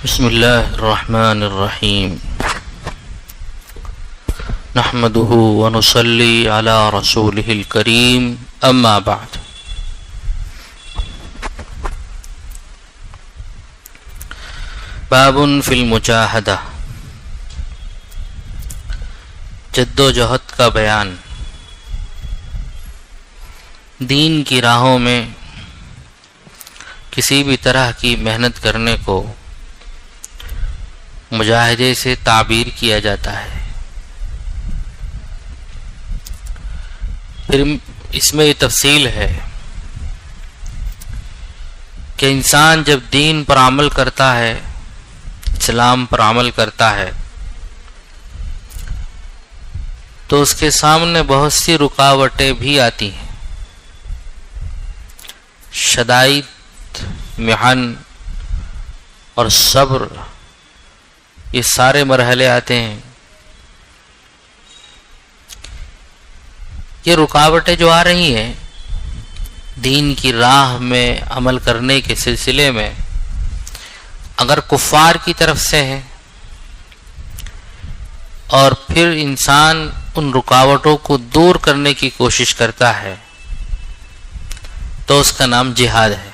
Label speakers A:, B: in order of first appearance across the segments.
A: بسم اللہ الرحمن الرحیم نحمده ونصلی علی رسولہ الکریم اما بعد باب فی المجاہدہ، جد و جہد کا بیان۔ دین کی راہوں میں کسی بھی طرح کی محنت کرنے کو مجاہدے سے تعبیر کیا جاتا ہے۔ پھر اس میں یہ تفصیل ہے کہ انسان جب دین پر عمل کرتا ہے، اسلام پر عمل کرتا ہے، تو اس کے سامنے بہت سی رکاوٹیں بھی آتی ہیں، شدائد، محن اور صبر، یہ سارے مرحلے آتے ہیں۔ یہ رکاوٹیں جو آ رہی ہیں دین کی راہ میں عمل کرنے کے سلسلے میں، اگر کفار کی طرف سے ہیں اور پھر انسان ان رکاوٹوں کو دور کرنے کی کوشش کرتا ہے تو اس کا نام جہاد ہے۔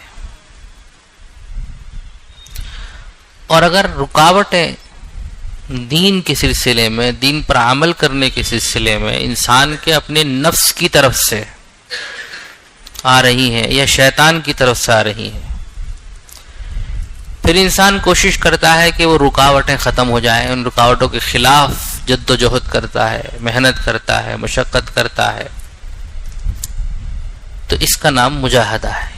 A: اور اگر رکاوٹیں دین کے سلسلے میں، دین پر عمل کرنے کے سلسلے میں انسان کے اپنے نفس کی طرف سے آ رہی ہیں یا شیطان کی طرف سے آ رہی ہیں، پھر انسان کوشش کرتا ہے کہ وہ رکاوٹیں ختم ہو جائیں، ان رکاوٹوں کے خلاف جد و جہد کرتا ہے، محنت کرتا ہے، مشقت کرتا ہے، تو اس کا نام مجاہدہ ہے۔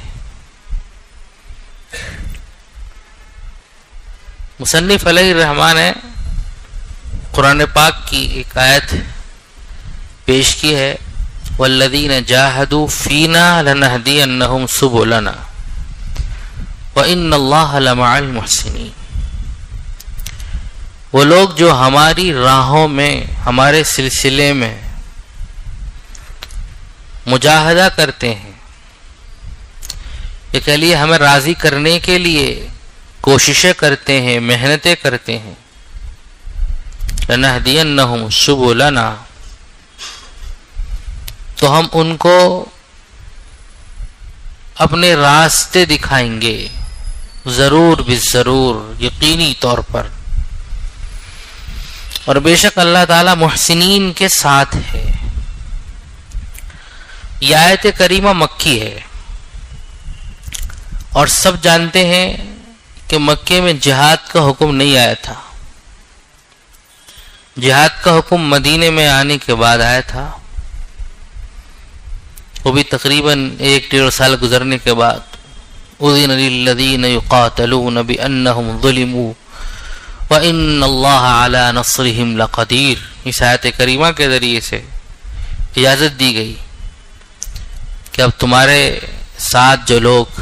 A: مصنف علیہ الرحمٰن نے قرآن پاک کی ایک آیت پیش کی ہے، والذین جاہدوا فینا لنہدینہم سبلنا وان اللہ لمع المحسنین۔ وہ لوگ جو ہماری راہوں میں، ہمارے سلسلے میں مجاہدہ کرتے ہیں، یہ کہہ لیے ہمیں راضی کرنے کے لیے کوششیں کرتے ہیں، محنتیں کرتے ہیں، لنہدینہم سبلنا، تو ہم ان کو اپنے راستے دکھائیں گے، ضرور بالضرور، یقینی طور پر۔ اور بے شک اللہ تعالی محسنین کے ساتھ ہے۔ یہ آیت کریمہ مکی ہے، اور سب جانتے ہیں کہ مکے میں جہاد کا حکم نہیں آیا تھا، جہاد کا حکم مدینے میں آنے کے بعد آیا تھا، وہ بھی تقریباً 1-1.5 سال گزرنے کے بعد۔ اذن للذین یقاتلون بانہم ظلموا وان اللہ علی نصرہم لقدیر، اس آیت کریمہ کے ذریعے سے اجازت دی گئی کہ اب تمہارے ساتھ جو لوگ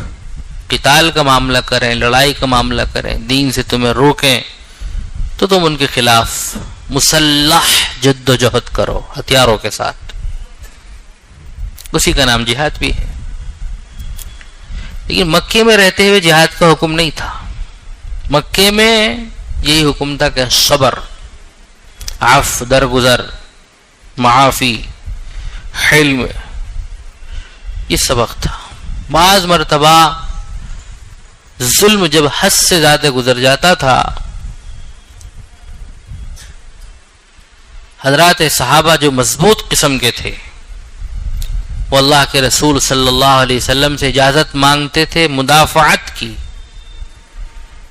A: قتال کا معاملہ کریں، لڑائی کا معاملہ کریں، دین سے تمہیں روکیں، تو تم ان کے خلاف مسلح جد و جہد کرو ہتھیاروں کے ساتھ۔ اسی کا نام جہاد بھی ہے۔ لیکن مکے میں رہتے ہوئے جہاد کا حکم نہیں تھا۔ مکے میں یہی حکم تھا کہ صبر، عفو، درگزر، معافی، حلم، یہ سبق تھا۔ بعض مرتبہ ظلم جب حد سے زیادہ گزر جاتا تھا، حضرات صحابہ جو مضبوط قسم کے تھے، وہ اللہ کے رسول صلی اللہ علیہ وسلم سے اجازت مانگتے تھے مدافعت کی،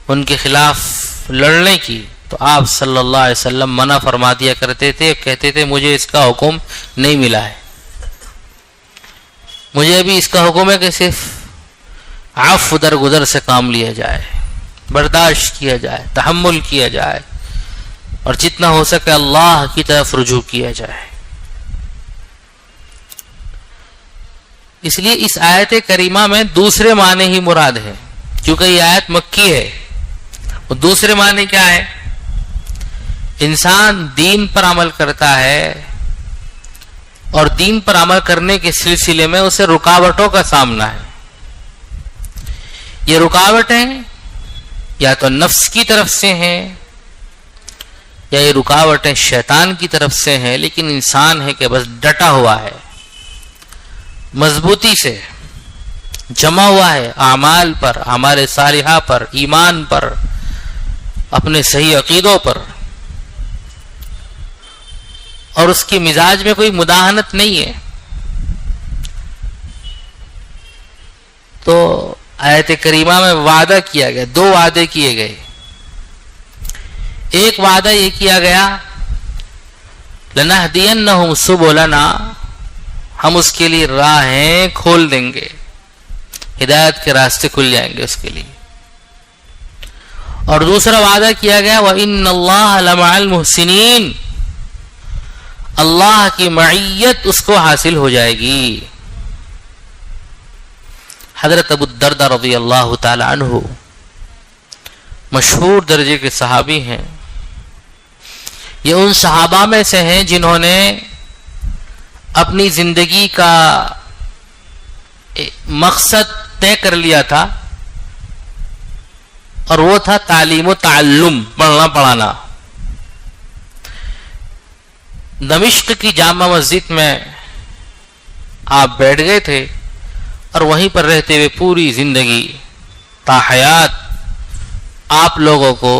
A: ان کے خلاف لڑنے کی، تو آپ صلی اللہ علیہ وسلم منع فرما دیا کرتے تھے، کہتے تھے مجھے اس کا حکم نہیں ملا ہے، مجھے ابھی اس کا حکم ہے کہ صرف عفو درگزر سے کام لیا جائے، برداشت کیا جائے، تحمل کیا جائے، اور جتنا ہو سکے اللہ کی طرف رجوع کیا جائے۔ اس لیے اس آیت کریمہ میں دوسرے معنی ہی مراد ہے، کیونکہ یہ آیت مکی ہے۔ وہ دوسرے معنی کیا ہے؟ انسان دین پر عمل کرتا ہے اور دین پر عمل کرنے کے سلسلے میں اسے رکاوٹوں کا سامنا ہے۔ یہ رکاوٹیں یا تو نفس کی طرف سے ہیں یا یہ رکاوٹیں شیطان کی طرف سے ہیں، لیکن انسان ہے کہ بس ڈٹا ہوا ہے، مضبوطی سے جمع ہوا ہے اعمال پر، اعمال صالحہ پر، ایمان پر، اپنے صحیح عقیدوں پر، اور اس کی مزاج میں کوئی مداہنت نہیں ہے. تو آیت کریمہ میں وعدہ کیا گیا، دو وعدے کیے گئے. ایک وعدہ یہ کیا گیا لَنَهْدِيَنَّهُمْ سُبُلَنَا، ہم اس کے لیے راہیں کھول دیں گے، ہدایت کے راستے کھل جائیں گے اس کے لیے. اور دوسرا وعدہ کیا گیا وَإِنَّ اللَّهَ لَمَعَ الْمُحْسِنِينَ، اللہ کی معیت اس کو حاصل ہو جائے گی. حضرت ابو الدرداء رضی اللہ تعالی عنہ مشہور درجے کے صحابی ہیں. یہ ان صحابہ میں سے ہیں جنہوں نے اپنی زندگی کا مقصد طے کر لیا تھا، اور وہ تھا تعلیم و تعلم، پڑھنا پڑھانا. دمشق کی جامع مسجد میں آپ بیٹھ گئے تھے اور وہیں پر رہتے ہوئے پوری زندگی تا حیات آپ لوگوں کو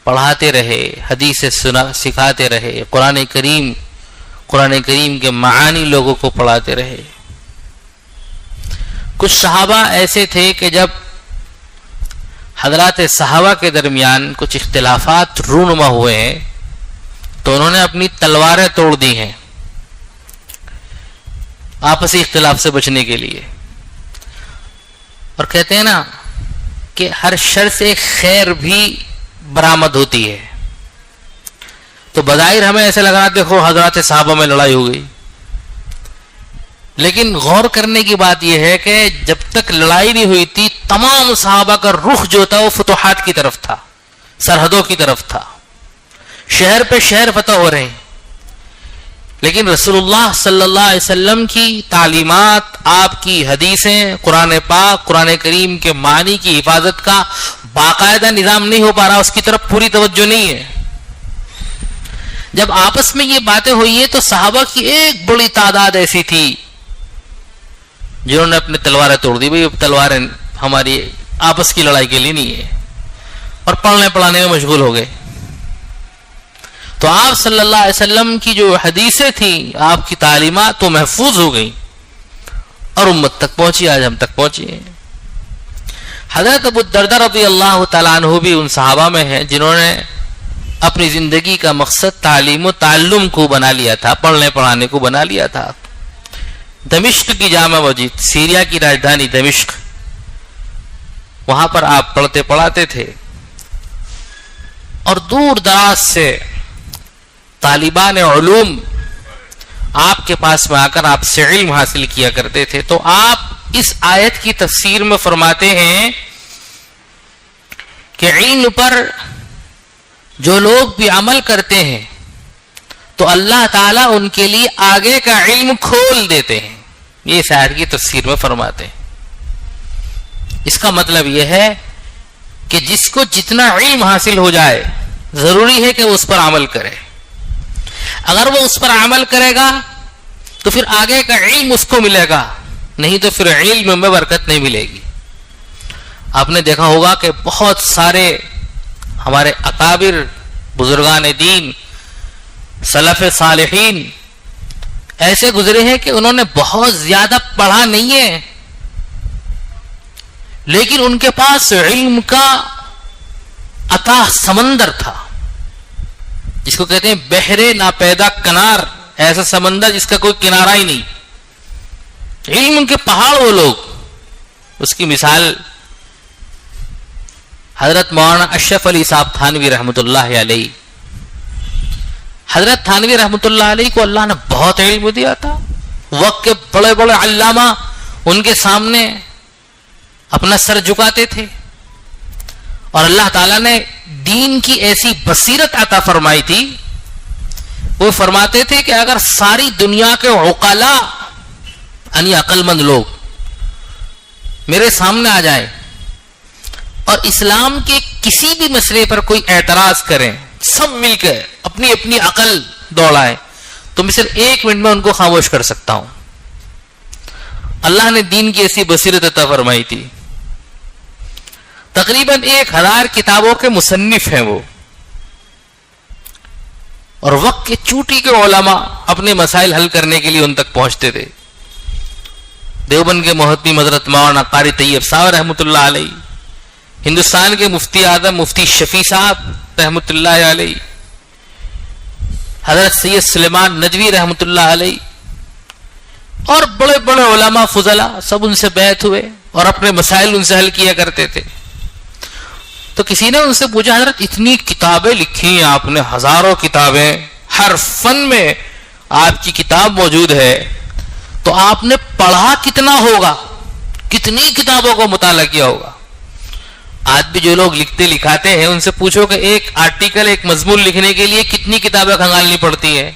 A: پڑھاتے رہے، حدیث سکھاتے رہے، قرآن کریم کے معانی لوگوں کو پڑھاتے رہے. کچھ صحابہ ایسے تھے کہ جب حضرات صحابہ کے درمیان کچھ اختلافات رونما ہوئے ہیں تو انہوں نے اپنی تلواریں توڑ دی ہیں آپسی اختلاف سے بچنے کے لیے. اور کہتے ہیں نا کہ ہر شر سے خیر بھی برآمد ہوتی ہے. تو بظاہر ہمیں ایسے لگ رہا دیکھو حضرات صحابہ میں لڑائی ہو گئی، لیکن غور کرنے کی بات یہ ہے کہ جب تک لڑائی نہیں ہوئی تھی تمام صحابہ کا رخ جو تھا وہ فتوحات کی طرف تھا، سرحدوں کی طرف تھا، شہر پہ شہر فتح ہو رہے ہیں. لیکن رسول اللہ صلی اللہ علیہ وسلم کی تعلیمات، آپ کی حدیثیں، قرآن پاک، قرآن کریم کے معنی کی حفاظت کا باقاعدہ نظام نہیں ہو پا رہا، اس کی طرف پوری توجہ نہیں ہے. جب آپس میں یہ باتیں ہوئی ہیں تو صحابہ کی ایک بڑی تعداد ایسی تھی جنہوں نے اپنے تلواریں توڑ دی. بھئی تلواریں ہماری آپس کی لڑائی کے لیے نہیں ہے، اور پڑھنے پڑھانے میں مشغول ہو گئے. تو آپ صلی اللہ علیہ وسلم کی جو حدیثیں تھیں، آپ کی تعلیمات وہ محفوظ ہو گئیں اور امت تک پہنچی، آج ہم تک پہنچی ہیں. حضرت ابو الدرداء رضی اللہ تعالیٰ عنہ بھی ان صحابہ میں ہیں جنہوں نے اپنی زندگی کا مقصد تعلیم و تعلم کو بنا لیا تھا، پڑھنے پڑھانے کو بنا لیا تھا. دمشق کی جامع مسجد، سیریا کی راجدھانی دمشق، وہاں پر آپ پڑھتے پڑھاتے تھے، اور دور دراز سے طالبان علوم آپ کے پاس میں آ کر آپ سے علم حاصل کیا کرتے تھے. تو آپ اس آیت کی تفسیر میں فرماتے ہیں کہ علم پر جو لوگ بھی عمل کرتے ہیں تو اللہ تعالیٰ ان کے لیے آگے کا علم کھول دیتے ہیں. یہ اس آیت کی تفسیر میں فرماتے ہیں. اس کا مطلب یہ ہے کہ جس کو جتنا علم حاصل ہو جائے ضروری ہے کہ وہ اس پر عمل کرے. اگر وہ اس پر عمل کرے گا تو پھر آگے کا علم اس کو ملے گا، نہیں تو پھر علم میں برکت نہیں ملے گی. آپ نے دیکھا ہوگا کہ بہت سارے ہمارے اکابر بزرگان دین، سلف صالحین ایسے گزرے ہیں کہ انہوں نے بہت زیادہ پڑھا نہیں ہے، لیکن ان کے پاس علم کا عطا سمندر تھا، جس کو کہتے ہیں بحر ناپیدا کنار، ایسا سمندر جس کا کوئی کنارہ ہی نہیں. علم ان کے پہاڑ وہ لوگ. اس کی مثال حضرت مولانا اشرف علی صاحب تھانوی رحمۃ اللہ علیہ. حضرت تھانوی رحمۃ اللہ علیہ کو اللہ نے بہت علم دیا تھا. وقت کے بڑے بڑے علامہ ان کے سامنے اپنا سر جھکاتے تھے، اور اللہ تعالیٰ نے دین کی ایسی بصیرت عطا فرمائی تھی. وہ فرماتے تھے کہ اگر ساری دنیا کے عقلاء یعنی عقل مند لوگ میرے سامنے آ جائیں اور اسلام کے کسی بھی مسئلے پر کوئی اعتراض کریں، سب مل کر اپنی اپنی عقل دوڑائیں، تو میں صرف 1 منٹ میں ان کو خاموش کر سکتا ہوں۔ اللہ نے دین کی ایسی بصیرت عطا فرمائی تھی۔ تقریباً 1000 کتابوں کے مصنف ہیں وہ، اور وقت کے چوٹی کے علماء اپنے مسائل حل کرنے کے لیے ان تک پہنچتے تھے۔ دیوبند کے محتمی حضرت مولانا قاری طیب صاحب رحمۃ اللہ علیہ، ہندوستان کے مفتی اعظم مفتی شفیع صاحب رحمۃ اللہ علیہ، حضرت سید سلیمان ندوی رحمۃ اللہ علیہ، اور بڑے بڑے علماء فضلاء سب ان سے بیعت ہوئے اور اپنے مسائل ان سے حل کیا کرتے تھے۔ تو کسی نے ان سے پوچھا، حضرت اتنی کتابیں لکھی ہیں آپ نے، ہزاروں کتابیں، ہر فن میں آپ کی کتاب موجود ہے، تو آپ نے پڑھا کتنا ہوگا، کتنی کتابوں کو مطالعہ کیا ہوگا؟ آج بھی جو لوگ لکھتے لکھاتے ہیں ان سے پوچھو کہ ایک آرٹیکل، ایک مضمون لکھنے کے لیے کتنی کتابیں کھنگالنی پڑتی ہیں۔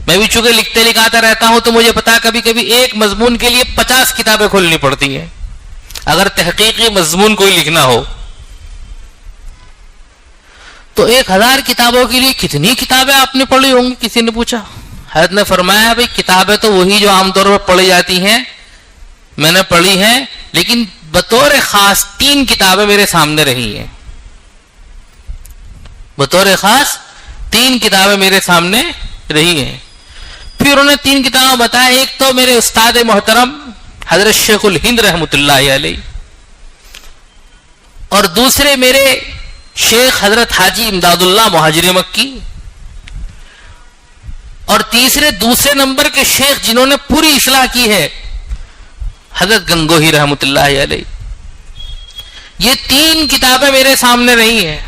A: میں بھی چونکہ لکھتے لکھاتا رہتا ہوں تو مجھے پتا کبھی کبھی ایک مضمون کے لیے 50 کتابیں کھولنی پڑتی ہیں، اگر تحقیقی مضمون کوئی لکھنا ہو تو 1000 کتابوں کے لیے کتنی کتابیں آپ نے پڑھی ہوں گی؟ کسی نے پوچھا۔ حضرت نے فرمایا، بھئی کتابیں تو وہی جو عام طور پر پڑھی جاتی ہیں، میں نے پڑھی ہیں، لیکن بطور خاص 3 کتابیں میرے سامنے رہی ہیں، بطور خاص 3 کتابیں میرے سامنے رہی ہیں۔ پھر انہوں نے 3 کتابیں بتایا، ایک تو میرے استاد محترم حضرت شیخ الہند رحمۃ اللہ علیہ، اور دوسرے میرے شیخ حضرت حاجی امداد اللہ مہاجر مکی، اور تیسرے دوسرے نمبر کے شیخ جنہوں نے پوری اصلاح کی ہے، حضرت گنگوہی رحمۃ اللہ علیہ۔ یہ 3 کتابیں میرے سامنے رہی ہیں۔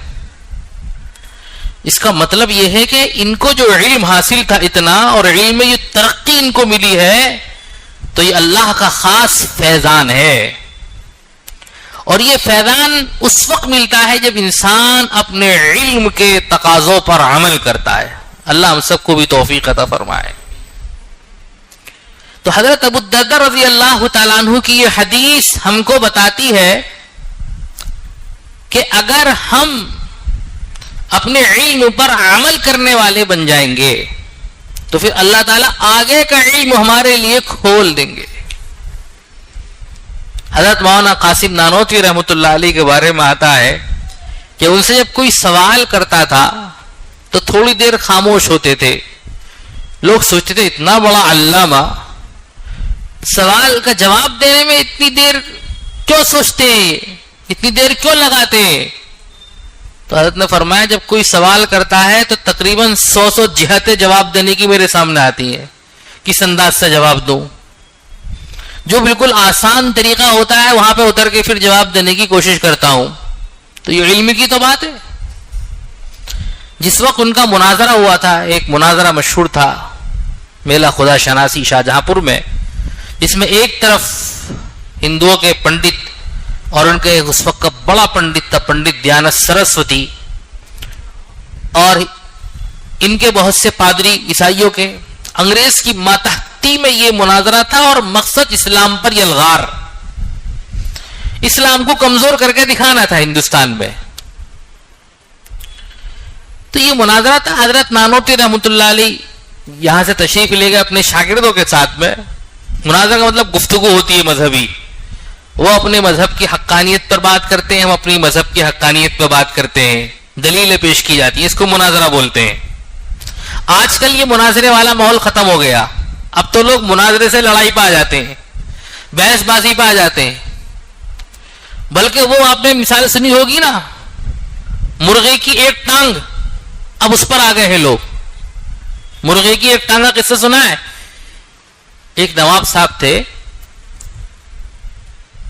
A: اس کا مطلب یہ ہے کہ ان کو جو علم حاصل تھا اتنا، اور علم میں یہ ترقی ان کو ملی ہے، تو یہ اللہ کا خاص فیضان ہے، اور یہ فیضان اس وقت ملتا ہے جب انسان اپنے علم کے تقاضوں پر عمل کرتا ہے۔ اللہ ہم سب کو بھی توفیق عطا فرمائے۔ تو حضرت ابو الدرداء رضی اللہ تعالیٰ عنہ کی یہ حدیث ہم کو بتاتی ہے کہ اگر ہم اپنے علم پر عمل کرنے والے بن جائیں گے تو پھر اللہ تعالیٰ آگے کا علم ہمارے لیے کھول دیں گے۔ حضرت مولانا قاسم نانوتوی رحمۃ اللہ علیہ کے بارے میں آتا ہے کہ ان سے جب کوئی سوال کرتا تھا تو تھوڑی دیر خاموش ہوتے تھے۔ لوگ سوچتے تھے اتنا بڑا علامہ سوال کا جواب دینے میں اتنی دیر کیوں سوچتے، اتنی دیر کیوں لگاتے؟ تو حضرت نے فرمایا، جب کوئی سوال کرتا ہے تو تقریباً 100 جہتیں جواب دینے کی میرے سامنے آتی ہیں، کس انداز سے جواب دوں۔ جو بالکل آسان طریقہ ہوتا ہے وہاں پہ اتر کے پھر جواب دینے کی کوشش کرتا ہوں۔ تو یہ علم کی تو بات ہے۔ جس وقت ان کا مناظرہ ہوا تھا، ایک مناظرہ مشہور تھا میلہ خدا شناسی شاہجہاں پور میں، جس میں ایک طرف ہندوؤں کے پنڈت اور ان کے اس وقت کا بڑا پنڈت تھا پنڈت دیانت سرسوتی، اور ان کے بہت سے پادری عیسائیوں کے، انگریز کی ماتحتی میں یہ مناظرہ تھا، اور مقصد اسلام پر یلغار، اسلام کو کمزور کر کے دکھانا تھا ہندوستان میں۔ تو یہ مناظرہ تھا۔ حضرت نانوتوی رحمۃ اللہ علیہ یہاں سے تشریف لے گئے اپنے شاگردوں کے ساتھ میں۔ مناظرہ کا مطلب گفتگو ہوتی ہے مذہبی، وہ اپنے مذہب کی حقانیت پر بات کرتے ہیں، ہم اپنی مذہب کی حقانیت پر بات کرتے ہیں، دلیلیں پیش کی جاتی ہیں، اس کو مناظرہ بولتے ہیں۔ آج کل یہ مناظرے والا ماحول ختم ہو گیا، اب تو لوگ مناظرے سے لڑائی پہ آ جاتے ہیں، بحث بازی پہ آ جاتے ہیں۔ بلکہ وہ آپ نے مثال سنی ہوگی نا، مرغے کی ایک ٹانگ، اب اس پر آ گئے ہیں لوگ۔ مرغے کی ایک ٹانگ کا قصہ سنا ہے؟ ایک نواب صاحب تھے،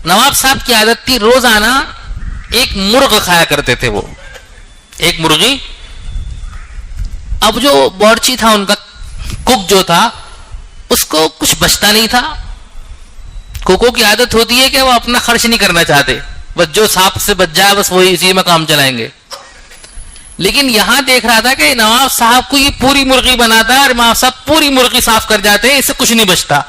A: نواب صاحب کی عادت تھی روزانہ ایک مرغ کھایا کرتے تھے، وہ ایک مرغی۔ اب جو بورچی تھا ان کا، کک جو تھا، اس کو کچھ بچتا نہیں تھا۔ کوکو کی عادت ہوتی ہے کہ وہ اپنا خرچ نہیں کرنا چاہتے، بس جو سانپ سے بچ جائے بس وہی اسی میں کام چلائیں گے۔ لیکن یہاں دیکھ رہا تھا کہ نواب صاحب کو یہ پوری مرغی بناتا ہے اور نواب صاحب پوری مرغی صاف کر جاتے ہیں، اس سے کچھ نہیں بچتا۔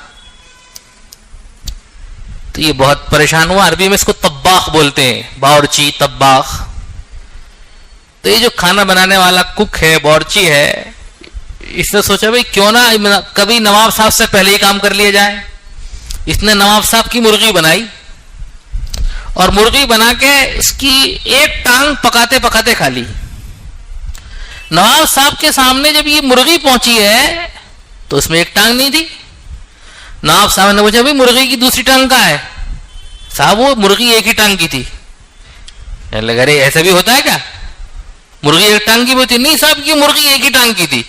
A: تو یہ بہت پریشان ہوا. عربی میں اس کو طباخ بولتے ہیں, باورچی, طباخ. تو یہ جو کھانا بنانے والا کک ہے, باورچی ہے, اس نے سوچا بھائی کیوں نہ کبھی نواب صاحب سے پہلے ہی کام کر لیا جائے. اس نے نواب صاحب کی مرغی بنائی, اور مرغی بنا کے اس کی ایک ٹانگ پکاتے پکاتے کھا لی. نواب صاحب کے سامنے جب یہ مرغی پہنچی ہے تو اس میں ایک ٹانگ نہیں تھی. نواب صاحب نے پوچھا بھائی مرغی کی دوسری ٹانگ کہاں ہے؟ صاحب وہ مرغی ایک ہی ٹانگ کی تھی. لگا رہے ایسا بھی ہوتا ہے کیا؟ مرغی ایک ٹانگ کی بھی ہوتی؟ نہیں صاحب کی مرغی ایک ہی ٹانگ کی تھی.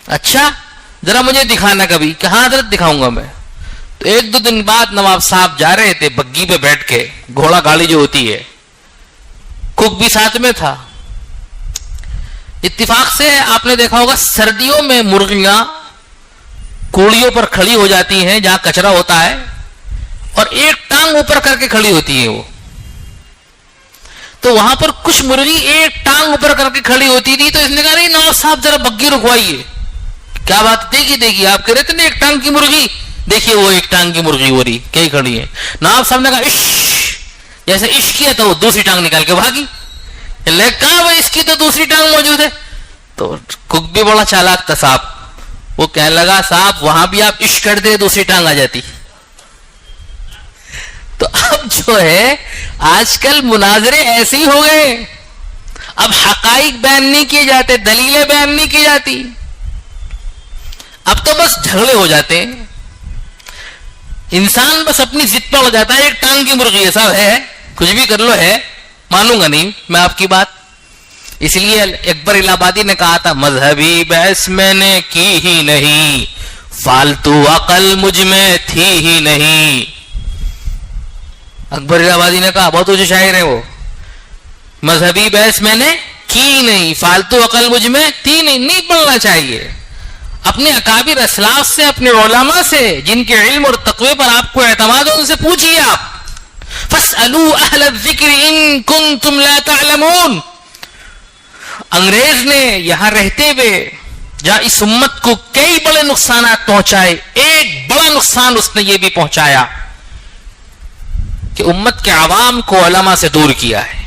A: اچھا ذرا مجھے دکھانا کبھی. کہاں حضرت دکھاؤں گا میں. تو ایک دو دن بعد نواب صاحب جا رہے تھے بگی پہ بیٹھ کے, گھوڑا گاڑی جو ہوتی ہے, کک بھی ساتھ میں تھا. اتفاق سے آپ نے دیکھا ہوگا سردیوں میں مرغیاں کوڑیوں پر کھڑی ہو جاتی ہیں جہاں کچرا ہوتا ہے, اور ایک ٹانگ اوپر کر کے کھڑی ہوتی ہے وہ. تو وہاں پر کچھ مرغی ایک ٹانگ اوپر کر کے کھڑی ہوتی تھی. تو اس نے کہا نہیں نواب صاحب ذرا بگی رکوائیے. کیا بات؟ دیکھیے آپ کہہ رہے تھے نا ایک ٹانگ کی مرغی, دیکھیے وہ ایک ٹانگ کی مرغی ہو رہی کئی کھڑی ہے. نواب صاحب نے کہا عش, جیسے عشق کیا تو وہ دوسری ٹانگ نکال کے بھاگی. کہا بھائی اس کی تو دوسری ٹانگ موجود ہے. تو کک بھی بڑا چالاک تھا صاحب, وہ کہنے لگا صاحب وہاں بھی آپ عشق کرتے دوسری ٹانگ آ جاتی. تو اب جو ہے آج کل مناظرے ایسے ہی ہو گئے. اب حقائق بیان نہیں کیے جاتے, دلیلیں بیان نہیں کی جاتی, اب تو بس جھگڑے ہو جاتے ہیں. انسان بس اپنی ضد پر ہو جاتا ہے. ایک ٹانگ کی مرغی ہے صاحب, ہے کچھ بھی کر لو, ہے مانوں گا نہیں میں آپ کی بات. اس لیے اکبر الہ آبادی نے کہا تھا مذہبی بحث میں نے کی ہی نہیں, فالتو عقل مجھ میں تھی ہی نہیں. اکبر الہ آبادی نے کہا, بہت اونچے شاعر ہیں وہ, مذہبی بحث میں نے کی نہیں, فالتو عقل مجھ میں تھی نہیں. نہیں پڑھنا چاہیے. اپنے اکابر اسلاف سے, اپنے علماء سے جن کے علم اور تقوی پر آپ کو اعتماد ہو, ان سے پوچھیے آپ. فاسألوا اہل الذکر ان کنتم لا تعلمون. انگریز نے یہاں رہتے ہوئے جہاں اس امت کو کئی بڑے نقصانات پہنچائے, ایک بڑا نقصان اس نے یہ بھی پہنچایا کہ امت کے عوام کو علماء سے دور کیا ہے.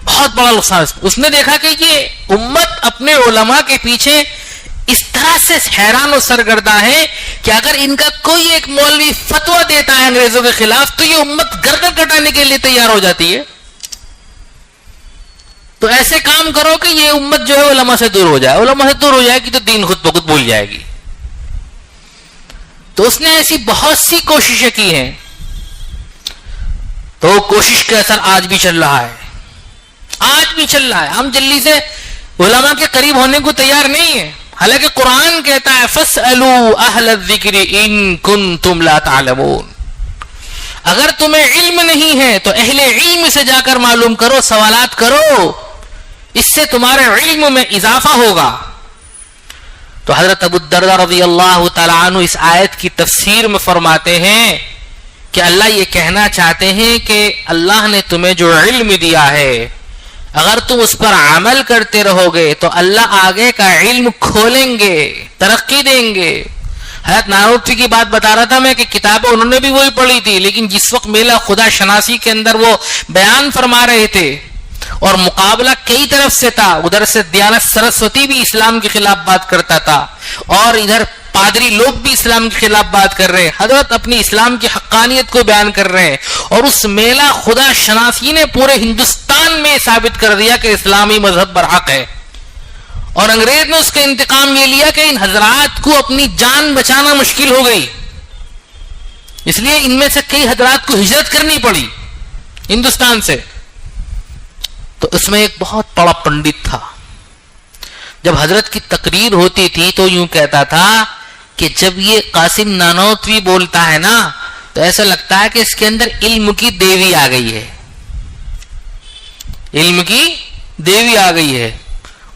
A: بہت بڑا نقصان. اس نے دیکھا کہ یہ امت اپنے علماء کے پیچھے اس طرح سے حیران و سرگرداں ہے کہ اگر ان کا کوئی ایک مولوی فتویٰ دیتا ہے انگریزوں کے خلاف تو یہ امت گردن کٹانے کے لیے تیار ہو جاتی ہے. تو ایسے کام کرو کہ یہ امت جو ہے علماء سے دور ہو جائے. علماء سے دور ہو جائے گی تو دین خود بخود بھول جائے گی. تو اس نے ایسی بہت سی کوششیں کی ہیں. تو کوشش کا اثر آج بھی چل رہا ہے, آج بھی چل رہا ہے. ہم جلدی سے علماء کے قریب ہونے کو تیار نہیں ہیں, حالانکہ قرآن کہتا ہے فَاسْأَلُوا أَهْلَ الذِّكْرِ إِن كُنتُمْ لَا تَعْلَمُونَ. اگر تمہیں علم نہیں ہے تو اہل علم سے جا کر معلوم کرو, سوالات کرو, اس سے تمہارے علم میں اضافہ ہوگا. تو حضرت ابو الدرداء رضی اللہ تعالیٰ عنہ اس آیت کی تفسیر میں فرماتے ہیں کہ اللہ یہ کہنا چاہتے ہیں کہ اللہ نے تمہیں جو علم دیا ہے اگر تم اس پر عمل کرتے رہو گے تو اللہ آگے کا علم کھولیں گے, ترقی دیں گے. حضرت نانوتوی کی بات بتا رہا تھا میں کہ کتابیں انہوں نے بھی وہی پڑھی تھی, لیکن جس وقت میلہ خدا شناسی کے اندر وہ بیان فرما رہے تھے اور مقابلہ کئی طرف سے تھا, ادھر سے دیانت سرسوتی بھی اسلام کے خلاف بات کرتا تھا اور ادھر پادری لوگ بھی اسلام کے خلاف بات کر رہے ہیں. حضرت اپنی اسلام کی حقانیت کو بیان کر رہے ہیں اور اس میلہ خدا شناسی نے پورے ہندوستان میں ثابت کر دیا کہ اسلامی مذہب برحق ہے. اور انگریز نے اس کا انتقام یہ لیا کہ ان حضرات کو اپنی جان بچانا مشکل ہو گئی, اس لیے ان میں سے کئی حضرات کو ہجرت کرنی پڑی ہندوستان سے. تو اس میں ایک بہت بڑا پنڈت تھا, جب حضرت کی تقریر ہوتی تھی تو یوں کہتا تھا کہ جب یہ قاسم نانوتوی بولتا ہے نا تو ایسا لگتا ہے کہ اس کے اندر علم کی دیوی آ گئی ہے, علم کی دیوی آ گئی ہے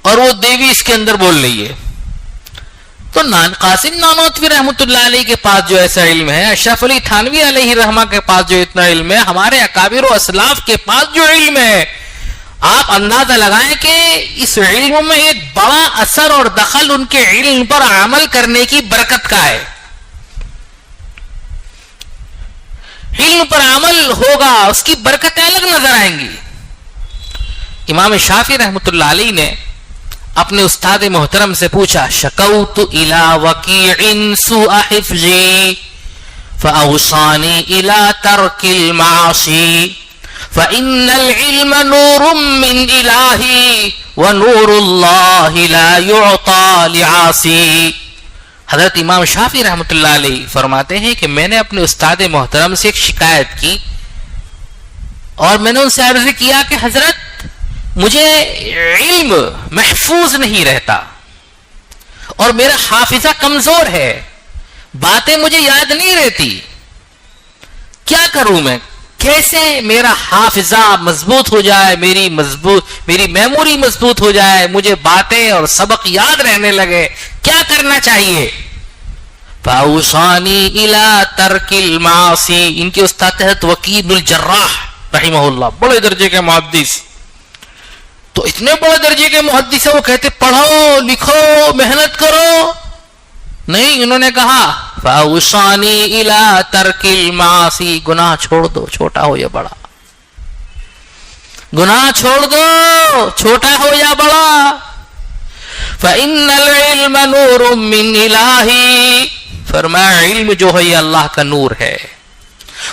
A: اور وہ دیوی اس کے اندر بول رہی ہے. تو قاسم نانوتوی رحمۃ اللہ علیہ کے پاس جو ایسا علم ہے, اشرف علی تھانوی علیہ رحمہ کے پاس جو اتنا علم ہے, ہمارے اکابر و اسلاف کے پاس جو علم ہے, آپ اندازہ لگائیں کہ اس علم میں ایک بڑا اثر اور دخل ان کے علم پر عمل کرنے کی برکت کا ہے. علم پر عمل ہوگا اس کی برکتیں الگ نظر آئیں گی. امام شافعی رحمۃ اللہ علیہ نے اپنے استاد محترم سے پوچھا شکوت الی وکیع سوء حفظی فاوصانی الی ترک المعاصی فإن العلم نور من الہی ونور اللہ لا یعطى لعاصی. حضرت امام شافعی رحمۃ اللہ علیہ فرماتے ہیں کہ میں نے اپنے استاد محترم سے ایک شکایت کی اور میں نے ان سے عرض کیا کہ حضرت مجھے علم محفوظ نہیں رہتا اور میرا حافظہ کمزور ہے، باتیں مجھے یاد نہیں رہتی، کیا کروں میں؟ کیسے میرا حافظہ مضبوط ہو جائے، میری میموری مضبوط ہو جائے، مجھے باتیں اور سبق یاد رہنے لگے، کیا کرنا چاہیے؟ فاوصانی الی ترک المعاصی. ان کے استاد تحت وکیع بن الجراح رحمہ اللہ، بڑے درجے کے محدث، تو اتنے بڑے درجے کے محدث ہیں، وہ کہتے پڑھو لکھو محنت کرو. نہیں، انہوں نے کہا فاوصانی الی ترک المعاصی، گناہ چھوڑ دو، چھوٹا ہو یا بڑا، گناہ چھوڑ دو، چھوٹا ہو یا بڑا. فإن العلم نور من الہی، فرمایا علم جو ہے یہ اللہ کا نور ہے.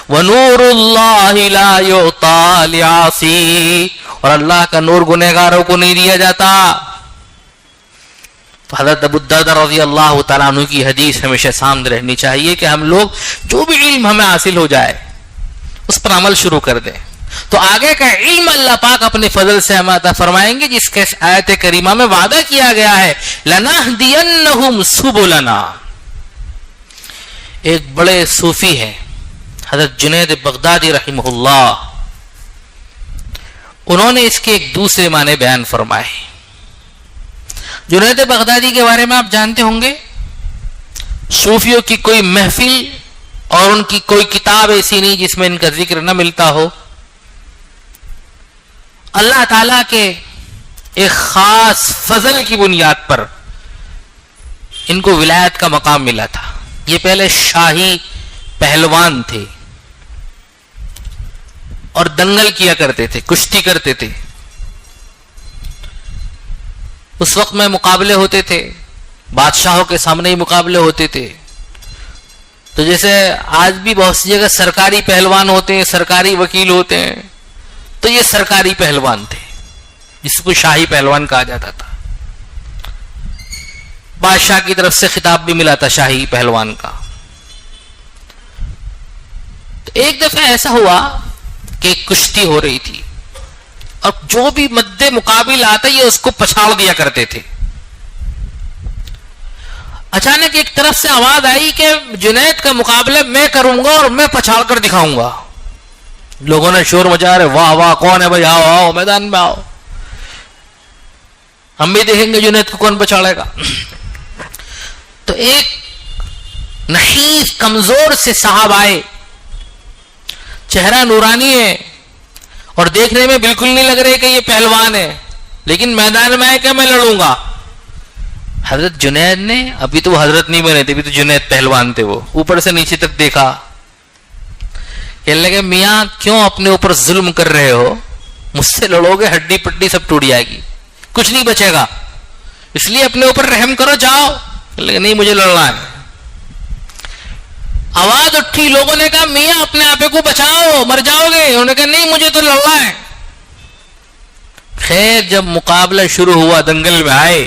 A: ونور اللہ لا یعطى لعاصی، اور اللہ کا نور گنہگاروں کو نہیں دیا جاتا. تو حضرت ابو الدرداء رضی اللہ تعالیٰ عنہ کی حدیث ہمیشہ سامنے رہنی چاہیے کہ ہم لوگ جو بھی علم ہمیں حاصل ہو جائے اس پر عمل شروع کر دیں تو آگے کا علم اللہ پاک اپنے فضل سے ہمیں عطا فرمائیں گے، جس کے آیت کریمہ میں وعدہ کیا گیا ہے لَنَهْدِيَنَّهُمْ سُبُلَنَا. ایک بڑے صوفی ہیں حضرت جنید بغدادی رحمہ اللہ، انہوں نے اس کے ایک دوسرے معنی بیان فرمائے. جنید بغدادی کے بارے میں آپ جانتے ہوں گے، صوفیوں کی کوئی محفل اور ان کی کوئی کتاب ایسی نہیں جس میں ان کا ذکر نہ ملتا ہو. اللہ تعالیٰ کے ایک خاص فضل کی بنیاد پر ان کو ولایت کا مقام ملا تھا. یہ پہلے شاہی پہلوان تھے اور دنگل کیا کرتے تھے، کشتی کرتے تھے. اس وقت میں مقابلے ہوتے تھے، بادشاہوں کے سامنے ہی مقابلے ہوتے تھے. تو جیسے آج بھی بہت سی جگہ سرکاری پہلوان ہوتے ہیں، سرکاری وکیل ہوتے ہیں، تو یہ سرکاری پہلوان تھے جس کو شاہی پہلوان کہا جاتا تھا. بادشاہ کی طرف سے خطاب بھی ملا تھا شاہی پہلوان کا. تو ایک دفعہ ایسا ہوا کہ کشتی ہو رہی تھی اور جو بھی مد مقابل آتا یہ اس کو پچھاڑ دیا کرتے تھے. اچانک ایک طرف سے آواز آئی کہ جنید کا مقابلہ میں کروں گا اور میں پچھاڑ کر دکھاؤں گا. لوگوں نے شور مچا رہے، واہ واہ کون ہے بھائی، آؤ آؤ میدان میں آؤ، ہم بھی دیکھیں گے جنید کو کون پچھاڑے گا. تو ایک نحیف کمزور سے صاحب آئے، چہرہ نورانی ہے اور دیکھنے میں بالکل نہیں لگ رہے کہ یہ پہلوان ہے، لیکن میدان میں آئے کہ میں لڑوں گا. حضرت جنید نے، ابھی تو وہ حضرت نہیں بنے تھے، ابھی تو جنید پہلوان تھے، وہ اوپر سے نیچے تک دیکھا، کہنے لگے میاں کیوں اپنے اوپر ظلم کر رہے ہو، مجھ سے لڑو گے ہڈی پٹی سب ٹوٹ جائے گی، کچھ نہیں بچے گا، اس لیے اپنے اوپر رحم کرو، جاؤ. کہنے لگے نہیں مجھے لڑنا ہے. آواز اٹھی، لوگوں نے کہا میاں اپنے آپ کو بچاؤ مر جاؤ گے. انہوں نے کہا نہیں مجھے تو لڑنا ہے. خیر جب مقابلہ شروع ہوا، دنگل میں آئے،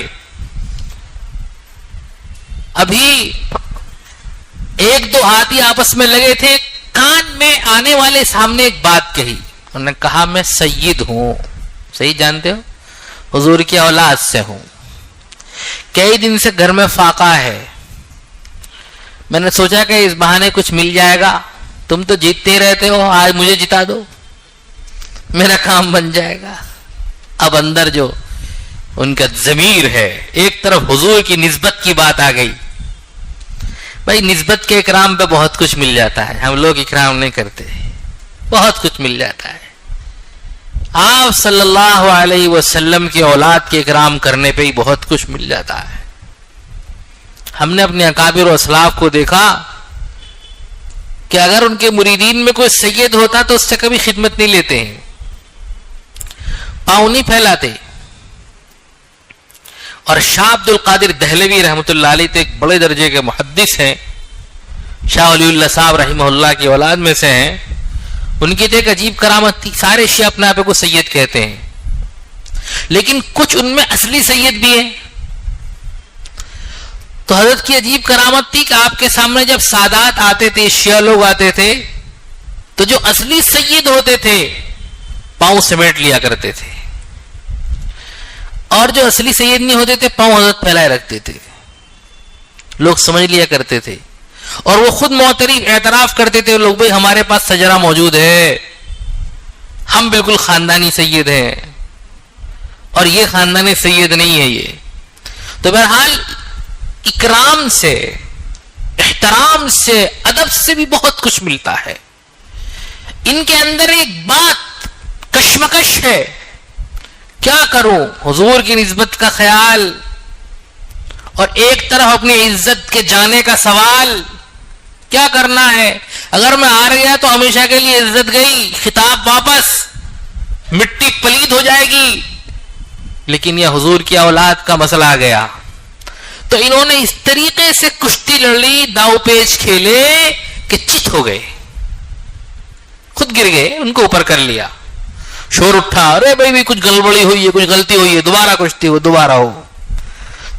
A: ابھی ایک دو ہاتھی آپس میں لگے تھے، کان میں آنے والے سامنے ایک بات کہی. انہوں نے کہا میں سید ہوں. صحیح جانتے ہو، حضور کی اولاد سے ہوں، کئی دن سے گھر میں فاقہ ہے، میں نے سوچا کہ اس بہانے کچھ مل جائے گا، تم تو جیتتے رہتے ہو، آج مجھے جتا دو، میرا کام بن جائے گا. اب اندر جو ان کا ضمیر ہے، ایک طرف حضور کی نسبت کی بات آ گئی. بھائی نسبت کے اکرام پہ بہت کچھ مل جاتا ہے، ہم لوگ اکرام نہیں کرتے، بہت کچھ مل جاتا ہے. آپ صلی اللہ علیہ وسلم کی اولاد کے اکرام کرنے پہ ہی بہت کچھ مل جاتا ہے. ہم نے اپنے اکابر و اسلاف کو دیکھا کہ اگر ان کے مریدین میں کوئی سید ہوتا تو اس سے کبھی خدمت نہیں لیتے ہیں، پاؤں نہیں پھیلاتے. اور شاہ عبد القادر دہلوی رحمۃ اللہ علیہ تو ایک بڑے درجے کے محدث ہیں، شاہ ولی اللہ صاحب رحمہ اللہ کی اولاد میں سے ہیں. ان کی تو ایک عجیب کرامت تھی، سارے شیعہ اپنے آپ کو سید کہتے ہیں، لیکن کچھ ان میں اصلی سید بھی ہیں. تو حضرت کی عجیب کرامت تھی کہ آپ کے سامنے جب سادات آتے تھے، شیعہ لوگ آتے تھے، تو جو اصلی سید ہوتے تھے پاؤں سمیٹ لیا کرتے تھے، اور جو اصلی سید نہیں ہوتے تھے پاؤں حضرت پھیلائے رکھتے تھے. لوگ سمجھ لیا کرتے تھے، اور وہ خود معترف اعتراف کرتے تھے لوگ، بھائی ہمارے پاس سجرہ موجود ہے، ہم بالکل خاندانی سید ہیں، اور یہ خاندانی سید نہیں ہے یہ. تو بہرحال اکرام سے، احترام سے، ادب سے بھی بہت کچھ ملتا ہے. ان کے اندر ایک بات کشمکش ہے، کیا کروں حضور کی نسبت کا خیال، اور ایک طرف اپنی عزت کے جانے کا سوال، کیا کرنا ہے؟ اگر میں ہار گیا تو ہمیشہ کے لیے عزت گئی، خطاب واپس، مٹی پلید ہو جائے گی. لیکن یہ حضور کی اولاد کا مسئلہ آ گیا، تو انہوں نے اس طریقے سے کشتی لڑ لی، داؤ پیچ کھیلے کہ چت ہو گئے، خود گر گئے، ان کو اوپر کر لیا. شور اٹھا، ارے بھائی بھی کچھ گڑبڑی ہوئی ہے، کچھ غلطی ہوئی ہے، دوبارہ کشتی ہو، دوبارہ ہو.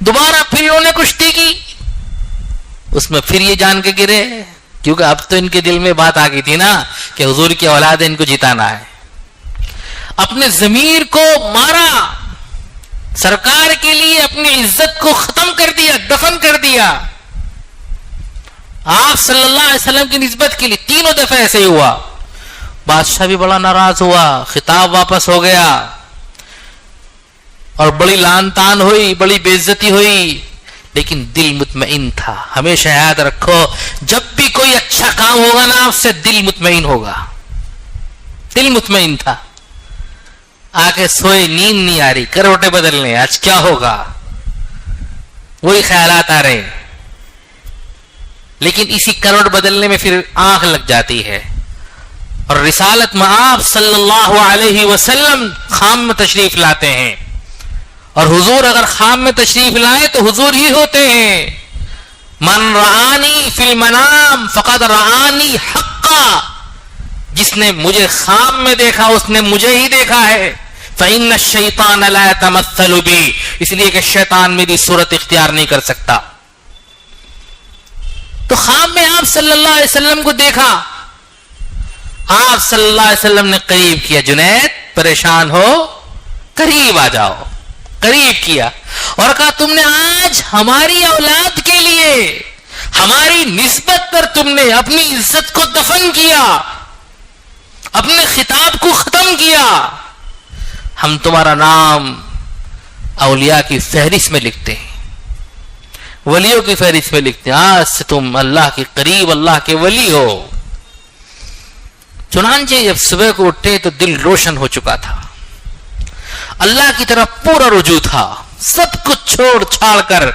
A: دوبارہ پھر انہوں نے کشتی کی، اس میں پھر یہ جان کے گرے، کیونکہ اب تو ان کے دل میں بات آ گئی تھی نا کہ حضور کی اولاد ہے، ان کو جتانا ہے. اپنے ضمیر کو مارا، سرکار کے لیے اپنی عزت کو ختم کر دیا، دفن کر دیا. آپ صلی اللہ علیہ وسلم کی نسبت کے لیے تینوں دفعہ ایسے ہی ہوا. بادشاہ بھی بڑا ناراض ہوا، خطاب واپس ہو گیا، اور بڑی لان تان ہوئی، بڑی بے عزتی ہوئی، لیکن دل مطمئن تھا. ہمیشہ یاد رکھو، جب بھی کوئی اچھا کام ہوگا نا آپ سے دل مطمئن ہوگا. دل مطمئن تھا. آ کے سوئے، نیند نہیں آ رہی، کروٹیں بدلنے، آج کیا ہوگا، وہی خیالات آ رہے ہیں. لیکن اسی کروٹ بدلنے میں پھر آنکھ لگ جاتی ہے. اور رسالت میں آپ صلی اللہ علیہ وسلم خام میں تشریف لاتے ہیں، اور حضور اگر خام میں تشریف لائے تو حضور ہی ہوتے ہیں. من رآنی فی المنام فقد رآنی حقا، جس نے مجھے خام میں دیکھا اس نے مجھے ہی دیکھا ہے. فإن الشیطان لا يتمثل بی، اس لیے کہ شیطان میری صورت اختیار نہیں کر سکتا. تو خواب میں آپ صلی اللہ علیہ وسلم کو دیکھا، آپ صلی اللہ علیہ وسلم نے قریب کیا، جنید پریشان ہو قریب آ جاؤ. قریب کیا اور کہا تم نے آج ہماری اولاد کے لیے، ہماری نسبت پر تم نے اپنی عزت کو دفن کیا، اپنے خطاب کو ختم کیا. ہم تمہارا نام اولیاء کی فہرست میں لکھتے ہیں، ولیوں کی فہرست میں لکھتے ہیں، آج سے تم اللہ کے قریب، اللہ کے ولی ہو. چنانچہ جب صبح کو اٹھے تو دل روشن ہو چکا تھا، اللہ کی طرف پورا رجوع تھا. سب کچھ چھوڑ چھاڑ کر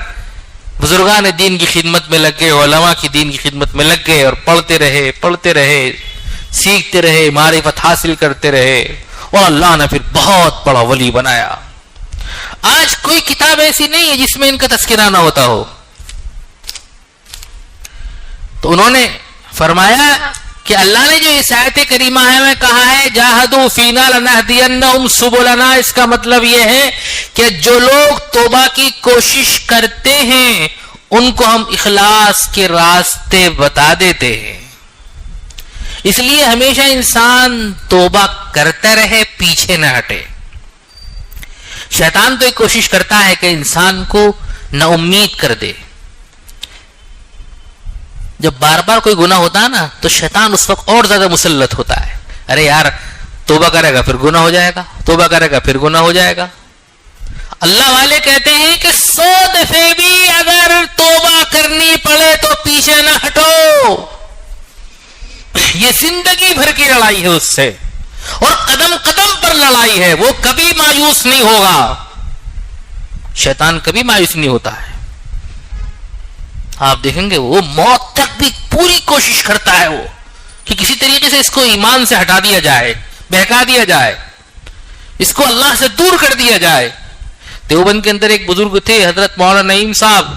A: بزرگان دین کی خدمت میں لگ گئے، علماء کی دین کی خدمت میں لگ گئے، اور پڑھتے رہے، سیکھتے رہے، معرفت حاصل کرتے رہے، اور اللہ نے پھر بہت بڑا ولی بنایا. آج کوئی کتاب ایسی نہیں ہے جس میں ان کا تذکرہ نہ ہوتا ہو. تو انہوں نے فرمایا کہ اللہ نے جو اس آیت کریمہ ہے میں کہا ہے جاہدوا فینا لنہدینہم سبلنا، اس کا مطلب یہ ہے کہ جو لوگ توبہ کی کوشش کرتے ہیں ان کو ہم اخلاص کے راستے بتا دیتے ہیں. اس لیے ہمیشہ انسان توبہ کرتا رہے، پیچھے نہ ہٹے. شیطان تو ایک کوشش کرتا ہے کہ انسان کو نا امید کر دے. جب بار بار کوئی گناہ ہوتا ہے نا تو شیطان اس وقت اور زیادہ مسلط ہوتا ہے. ارے یار توبہ کرے گا پھر گناہ ہو جائے گا، توبہ کرے گا پھر گناہ ہو جائے گا. اللہ والے کہتے ہیں کہ 100 دفعے بھی اگر توبہ کرنی پڑے تو پیچھے نہ ہٹو. یہ زندگی بھر کی لڑائی ہے اس سے، اور قدم قدم پر لڑائی ہے. وہ کبھی مایوس نہیں ہوگا، شیطان کبھی مایوس نہیں ہوتا ہے. آپ دیکھیں گے وہ موت تک بھی پوری کوشش کرتا ہے. وہ کہ کسی طریقے سے اس کو ایمان سے ہٹا دیا جائے، بہکا دیا جائے، اس کو اللہ سے دور کر دیا جائے. دیوبند کے اندر ایک بزرگ تھے حضرت مولانا نعیم صاحب،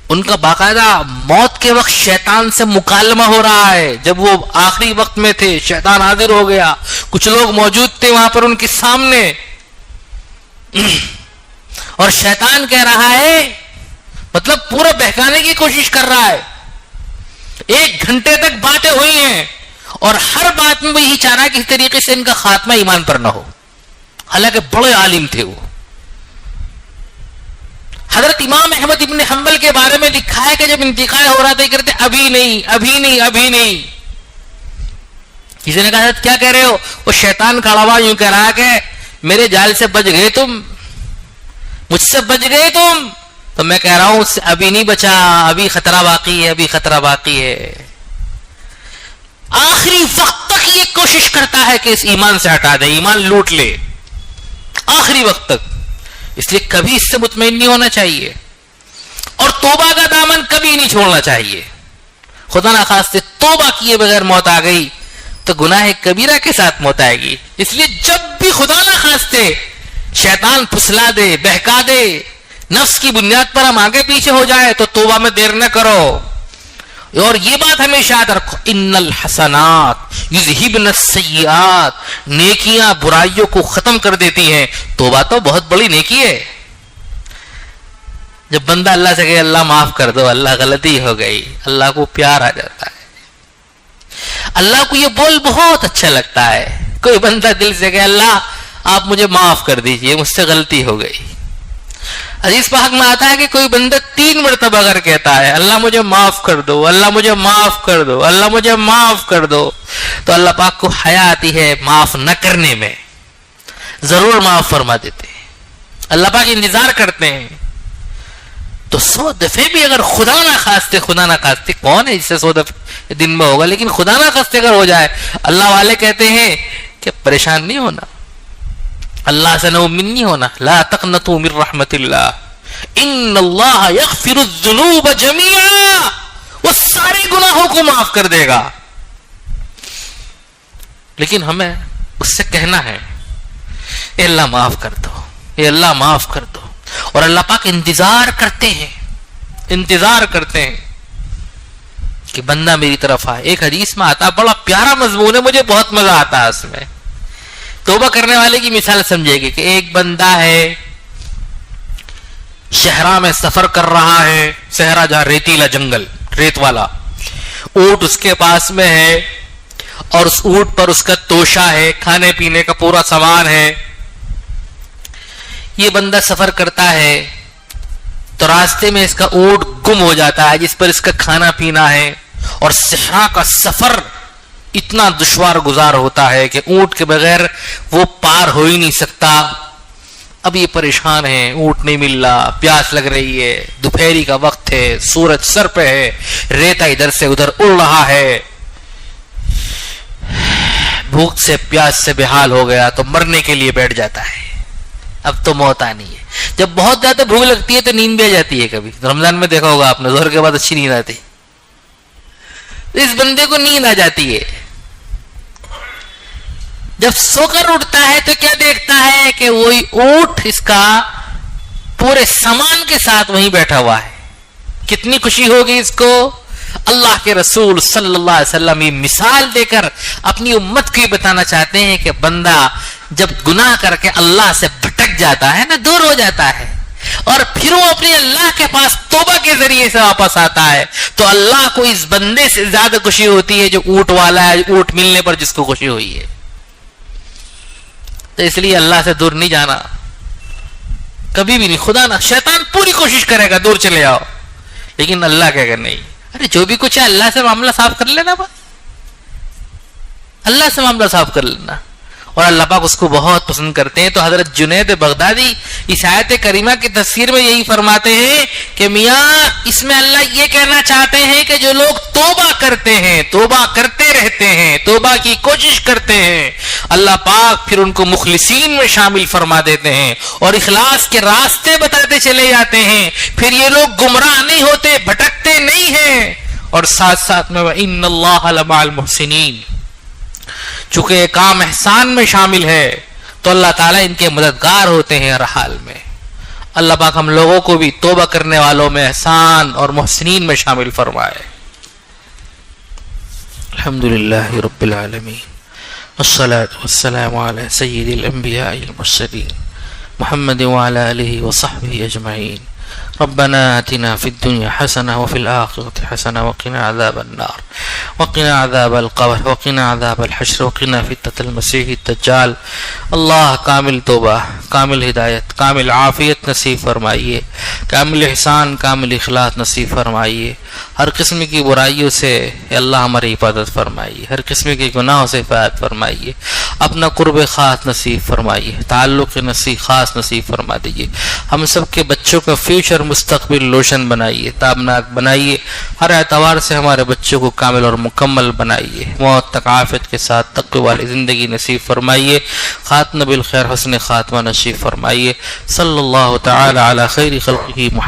A: ان کا باقاعدہ موت کے وقت شیطان سے مکالمہ ہو رہا ہے. جب وہ آخری وقت میں تھے شیطان حاضر ہو گیا، کچھ لوگ موجود تھے وہاں پر ان کے سامنے، اور شیطان کہہ رہا ہے، مطلب پورا بہکانے کی کوشش کر رہا ہے. 1 گھنٹے تک باتیں ہوئی ہیں اور ہر بات میں وہ یہی چاہ رہا ہے کہ اس طریقے سے ان کا خاتمہ ایمان پر نہ ہو. حالانکہ بڑے عالم تھے وہ. حضرت امام احمد ابن حنبل کے بارے میں لکھا ہے کہ جب انتقال ہو رہا تھا کرتے ابھی نہیں ابھی نہیں ابھی نہیں. کسی نے کہا کیا کہہ رہے ہو؟ وہ شیطان کھڑا ہوا یوں کہہ رہا کہ میرے جال سے بچ گئے تم، مجھ سے بچ گئے تم. تو میں کہہ رہا ہوں ابھی نہیں بچا، ابھی خطرہ باقی ہے، ابھی خطرہ باقی ہے. آخری وقت تک یہ کوشش کرتا ہے کہ اس ایمان سے ہٹا دے، ایمان لوٹ لے، آخری وقت تک. اس لیے کبھی اس سے مطمئن نہیں ہونا چاہیے، اور توبہ کا دامن کبھی نہیں چھوڑنا چاہیے. خدا نخواستہ توبہ کیے بغیر موت آ گئی تو گناہ کبیرہ کے ساتھ موت آئے گی. اس لیے جب بھی خدا نخواستہ شیطان پھسلا دے، بہکا دے، نفس کی بنیاد پر ہم آگے پیچھے ہو جائے تو توبہ میں دیر نہ کرو. اور یہ بات ہمیشہ یاد رکھو، ان الحسنات یذہبن السیئات، نیکیاں برائیوں کو ختم کر دیتی ہیں. توبہ تو بہت بڑی نیکی ہے. جب بندہ اللہ سے کہے اللہ معاف کر دو، اللہ غلطی ہو گئی، اللہ کو پیار آ جاتا ہے. اللہ کو یہ بول بہت اچھا لگتا ہے. کوئی بندہ دل سے کہے اللہ آپ مجھے معاف کر دیجئے، مجھ سے غلطی ہو گئی. حدیث پاک میں آتا ہے کہ کوئی بندہ 3 مرتبہ اگر کہتا ہے اللہ مجھے معاف کر دو، اللہ مجھے معاف کر دو، اللہ مجھے معاف کر دو، تو اللہ پاک کو حیا آتی ہے معاف نہ کرنے میں، ضرور معاف فرما دیتے ہیں. اللہ پاک انتظار کرتے ہیں. تو 100 دفعے بھی اگر خدا نہ خواستہ کون ہے جس سے 100 دفعے دن میں ہوگا، لیکن خدا نہ خواستہ اگر ہو جائے، اللہ والے کہتے ہیں کہ پریشان نہیں ہونا، اللہ سے نہ امید نہیں ہونا. لا تقنطوا من رحمت اللہ ان اللہ یغفر الذنوب جميعا، وہ سارے گناہوں کو معاف کر دے گا. لیکن ہمیں اس سے کہنا ہے اے اللہ معاف کر دو، اے اللہ معاف کر دو. اور اللہ پاک انتظار کرتے ہیں کہ بندہ میری طرف آئے. ایک حدیث میں آتا، بڑا پیارا مضمون ہے، مجھے بہت مزہ آتا ہے اس میں. توبہ کرنے والے کی مثال سمجھے گی کہ ایک بندہ ہے صحرا میں سفر کر رہا ہے، صحرا جہاں ریتیلا جنگل، ریت والا. اونٹ اس کے پاس میں ہے اور اس اونٹ پر اس کا توشہ ہے، کھانے پینے کا پورا سامان ہے. یہ بندہ سفر کرتا ہے تو راستے میں اس کا اونٹ گم ہو جاتا ہے جس پر اس کا کھانا پینا ہے، اور صحرا کا سفر اتنا دشوار گزار ہوتا ہے کہ اونٹ کے بغیر وہ پار ہو ہی نہیں سکتا. اب یہ پریشان ہے، اونٹ نہیں مل رہا، پیاس لگ رہی ہے، دوپہری کا وقت ہے، سورج سر پہ ہے، ریتا ادھر سے ادھر اڑ رہا ہے، بھوک سے پیاس سے بحال ہو گیا تو مرنے کے لیے بیٹھ جاتا ہے. اب تو موت آنی ہے. جب بہت زیادہ بھوک لگتی ہے تو نیند بھی آ جاتی ہے. کبھی رمضان میں دیکھا ہوگا آپ نے، ظہر کے بعد اچھی نیند آتی، اس بندے کو نیند آ جاتی ہے. جب سو کر اٹھتا ہے تو کیا دیکھتا ہے کہ وہی اونٹ اس کا پورے سامان کے ساتھ وہیں بیٹھا ہوا ہے. کتنی خوشی ہوگی اس کو. اللہ کے رسول صلی اللہ علیہ وسلم یہ مثال دے کر اپنی امت کو یہ بتانا چاہتے ہیں کہ بندہ جب گناہ کر کے اللہ سے بھٹک جاتا ہے نا، دور ہو جاتا ہے، اور پھر وہ اپنے اللہ کے پاس توبہ کے ذریعے سے واپس آتا ہے، تو اللہ کو اس بندے سے زیادہ خوشی ہوتی ہے جو اونٹ والا ہے، اونٹ ملنے پر جس کو خوشی ہوئی ہے. تو اس لیے اللہ سے دور نہیں جانا کبھی بھی نہیں. خدا نہ، شیطان پوری کوشش کرے گا دور چلے جاؤ، لیکن اللہ کہے گا نہیں. ارے جو بھی کچھ ہے اللہ سے معاملہ صاف کر لینا، بس اللہ سے معاملہ صاف کر لینا. اور اللہ پاک اس کو بہت پسند کرتے ہیں. تو حضرت جنید بغدادی اس آیت کریمہ کی تفسیر میں یہی فرماتے ہیں کہ میاں اس میں اللہ یہ کہنا چاہتے ہیں کہ جو لوگ توبہ کرتے ہیں، توبہ کرتے رہتے ہیں، توبہ کی کوشش کرتے ہیں، اللہ پاک پھر ان کو مخلصین میں شامل فرما دیتے ہیں اور اخلاص کے راستے بتاتے چلے جاتے ہیں. پھر یہ لوگ گمراہ نہیں ہوتے، بھٹکتے نہیں ہیں، اور ساتھ ساتھ میں وَإِنَّ اللَّهَ لَمَعَ الْمُحْسِنِينَ، چونکہ یہ کام احسان میں شامل ہے تو اللہ تعالیٰ ان کے مددگار ہوتے ہیں ہر حال میں۔ اللہ پاک ہم لوگوں کو بھی توبہ کرنے والوں میں، احسان اور محسنین میں شامل فرمائے۔ الحمدللہ رب العالمین، والصلاة والسلام علی سید الانبیاء المرسلین محمد وعلى آلہ وصحبہ اجمعین۔ ربنا آتنا في الدنيا حسنة وفي الآخرة حسنة وقنا عذاب النار وقنا عذاب القبر وقنا عذاب الحشر وقنا فتنة المسيح الدجال۔ اللہ کامل توبہ، کامل ہدایت، کامل عافیت نصیب فرمائیے، کامل احسان، کامل اخلاص نصیب فرمائیے۔ ہر قسم کی برائیوں سے اللہ ہماری حفاظت فرمائیے، ہر قسم کے گناہوں سے حفاظت فرمائیے، اپنا قرب خاص نصیب فرمائیے، تعلق نصیب خاص نصیب فرما دیجیے۔ ہم سب کے بچوں کا فیوچر مستقبل روشن بنائیے، تابناک بنائیے، ہر اعتبار سے ہمارے بچوں کو کامل اور مکمل بنائیے، موت تک عافیت کے ساتھ تقوی والی زندگی نصیب فرمائیے، خاتمہ بالخیر، حسن خاتمہ نصیب فرمائیے۔ صلی اللہ تعالی علی خیر خلقہ محمد